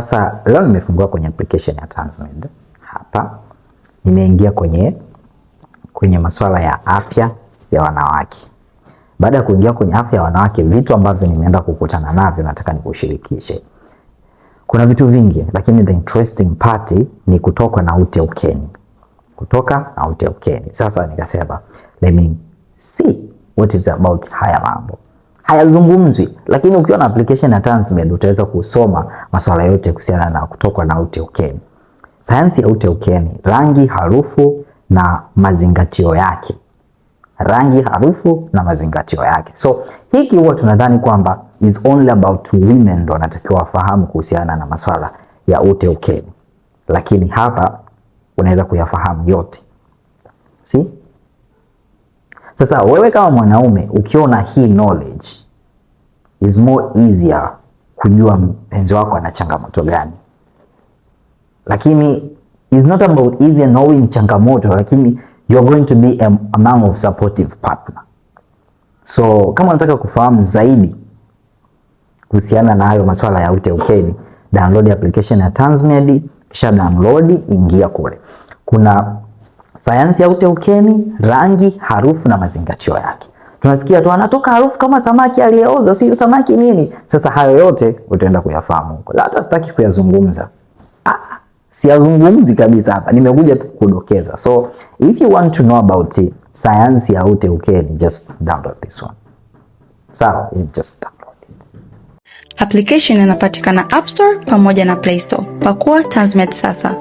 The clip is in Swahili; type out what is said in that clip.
Sasa leo nimefungua kwenye application ya TanzMed. Hapa nimeingia kwenye masuala ya afya ya wanawake. Baada ya kuingia kwenye afya ya wanawake, vitu ambavyo nimeenda kukutana navyo nataka nikushirikishe. Kuna vitu vingi, lakini the interesting part ni kutoka na ute ukeni. Sasa nikasema let me see what is about haya mambo. Hayazungumzwi, lakini ukiwa na application ya TanzMed utaweza kusoma masuala yote kuhusiana na kutoka na ute ukeni. Sayansi ya ute ukeni, rangi, harufu na mazingatio yake. So hiki huwa tunadhani kwamba is only about women ndo wanatakiwa wafahamu kuhusiana na masuala ya ute ukeni. Lakini hapa unaweza kuyafahamu yote. See? Sasa wewe kama mwanaume ukiona hii knowledge is more easier kujua mpenzi wako ana changamoto gani. Lakini is not about easier knowing changamoto, lakini you're going to be among of supportive partner. So kama unataka kufahamu zaidi kuhusiana na hayo masuala ya ute ukeni, download application ya TanzMed, kisha download, ingia kule. Kuna sayansi ya ute ukeni, rangi, harufu na mazingatio yake. Tunasikia tu anatoka harufu kama samaki aliyeoza, si samaki nini? Sasa hayo yote utaenda kuyafahamu huko. Hata sitaki kuyazungumza. Siyazungumzi kabisa hapa. Nimekuja tu kudokeza. So if you want to know about sayansi ya ute ukeni, just download this one. So you just download it. Application inapatikana App Store pamoja na Play Store. Pakua TanzMed sasa.